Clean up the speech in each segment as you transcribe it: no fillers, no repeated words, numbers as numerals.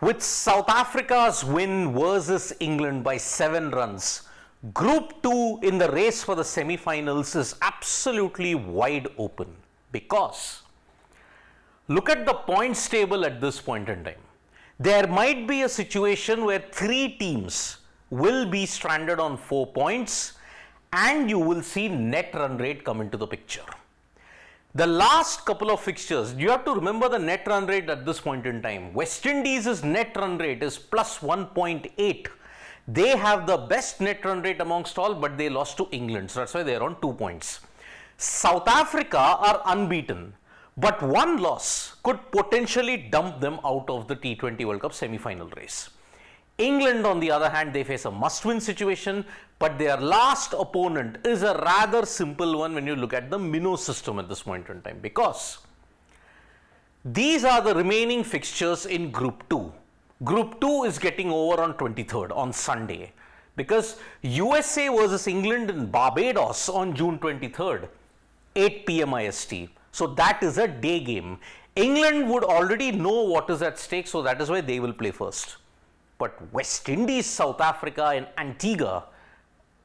With South Africa's win versus England by 7 runs, Group 2 in the race for the semi-finals is absolutely wide open because look at the points table at this point in time. There might be a situation where 3 teams will be stranded on 4 points and you will see net run rate come into the picture. The last couple of fixtures, you have to remember the net run rate at this point in time. West Indies' net run rate is plus 1.8. They have the best net run rate amongst all, but they lost to England. So that's why they are on 2 points. South Africa are unbeaten, but one loss could potentially dump them out of the T20 World Cup semi-final race. England, on the other hand, they face a must-win situation, but their last opponent is a rather simple one when you look at the minnow system at this point in time, because these are the remaining fixtures in Group 2. Group 2 is getting over on 23rd, on Sunday, because USA versus England in Barbados on June 23rd, 8 p.m. IST. So that is a day game. England would already know what is at stake, so that is why they will play first. But West Indies, South Africa and Antigua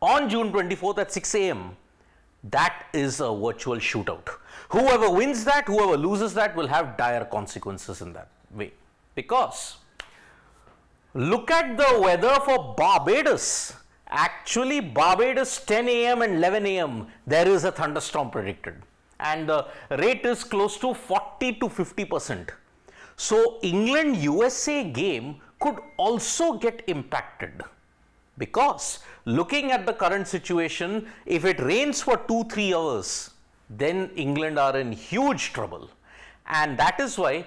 on June 24th at 6 a.m. that is a virtual shootout. Whoever wins that, whoever loses that will have dire consequences in that way. Because look at the weather for Barbados. Actually, Barbados 10 a.m. and 11 a.m. there is a thunderstorm predicted. And the rate is close to 40 to 50%. So England-USA game could also get impacted, because looking at the current situation, if it rains for 2-3 hours, then England are in huge trouble. And that is why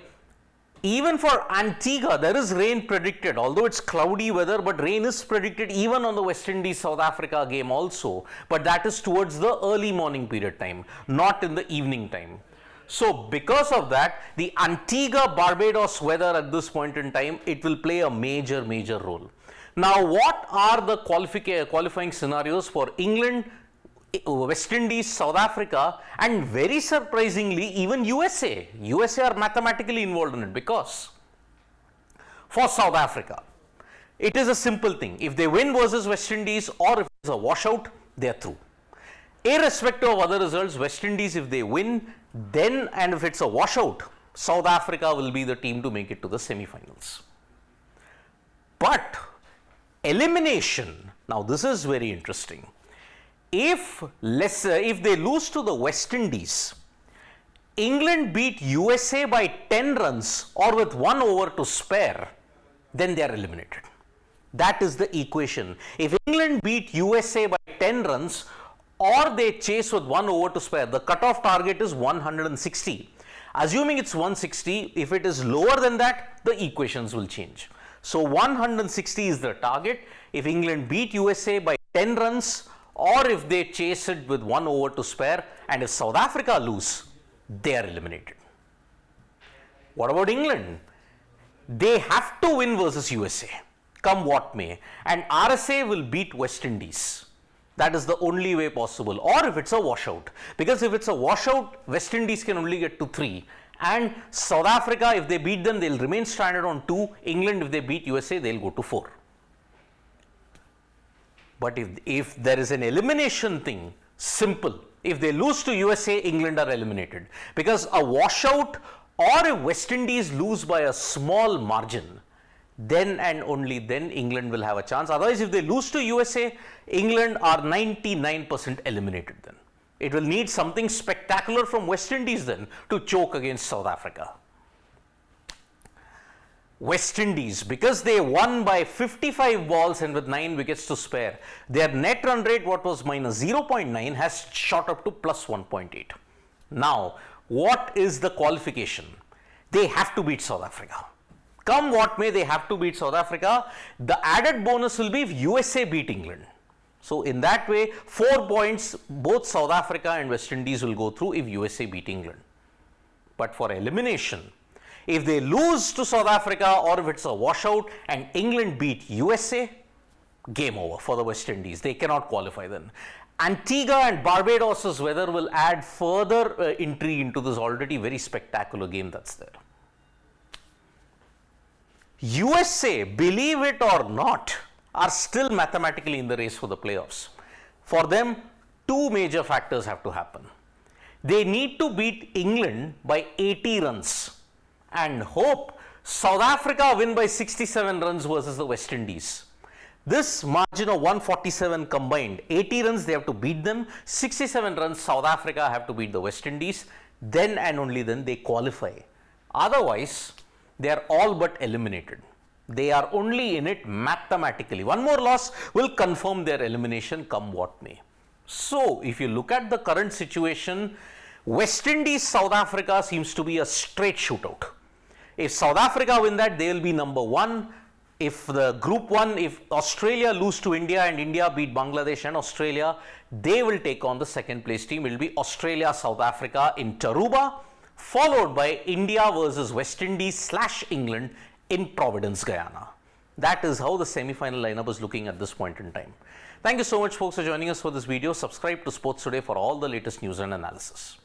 even for Antigua there is rain predicted, although it's cloudy weather, but rain is predicted even on the West Indies South Africa game also, but that is towards the early morning period time, not in the evening time. So because of that, the Antigua Barbados weather at this point in time, it will play a major role. Now, what are the qualifying scenarios for England, West Indies, South Africa, and very surprisingly even USA? USA are mathematically involved in it, because for South Africa, it is a simple thing. If they win versus West Indies, or if it's a washout, they are through. Irrespective of other results, West Indies, if they win, then, and if it's a washout, South Africa will be the team to make it to the semi-finals. But elimination, now this is very interesting. If they lose to the West Indies, England beat USA by 10 runs or with 1 over to spare, then they are eliminated. That is the equation. If England beat USA by 10 runs or they chase with 1 over to spare, the cutoff target is 160. Assuming it's 160, if it is lower than that, the equations will change. So 160 is the target. If England beat USA by 10 runs, or if they chase it with 1 over to spare, and if South Africa lose, they are eliminated. What about England? They have to win versus USA, come what may, and RSA will beat West Indies. That is the only way possible. Or if it's a washout, because if it's a washout, West Indies can only get to 3, and South Africa, if they beat them, they'll remain stranded on 2. England, if they beat USA, they'll go to 4. But if there is an elimination thing, simple. If they lose to USA, England are eliminated, because a washout, or if West Indies lose by a small margin, then and only then England will have a chance. Otherwise, if they lose to USA, England are 99% eliminated then. It will need something spectacular from West Indies then to choke against South Africa. West Indies, because they won by 55 balls and with 9 wickets to spare, their net run rate, what was minus 0.9, has shot up to plus 1.8. Now, what is the qualification? They have to beat South Africa. Come what may, they have to beat South Africa. The added bonus will be if USA beat England. So in that way, 4 points, both South Africa and West Indies will go through if USA beat England. But for elimination, if they lose to South Africa, or if it's a washout and England beat USA, game over for the West Indies. They cannot qualify then. Antigua and Barbados' weather will add further intrigue into this already very spectacular game that's there. USA, believe it or not, are still mathematically in the race for the playoffs. For them, two major factors have to happen. They need to beat England by 80 runs and hope South Africa win by 67 runs versus the West Indies. This margin of 147 combined, 80 runs they have to beat them, 67 runs South Africa have to beat the West Indies, then and only then they qualify. Otherwise, they are all but eliminated. They are only in it mathematically. One more loss will confirm their elimination come what may. So, if you look at the current situation, West Indies, South Africa seems to be a straight shootout. If South Africa win that, they will be number one. If the group one, if Australia lose to India and India beat Bangladesh and Australia, they will take on the second place team. It will be Australia, South Africa in Taruba, followed by India versus West Indies / England in Providence, Guyana. That is how the semi-final lineup is looking at this point in time. Thank you so much folks for joining us for this video. Subscribe to Sports Today for all the latest news and analysis.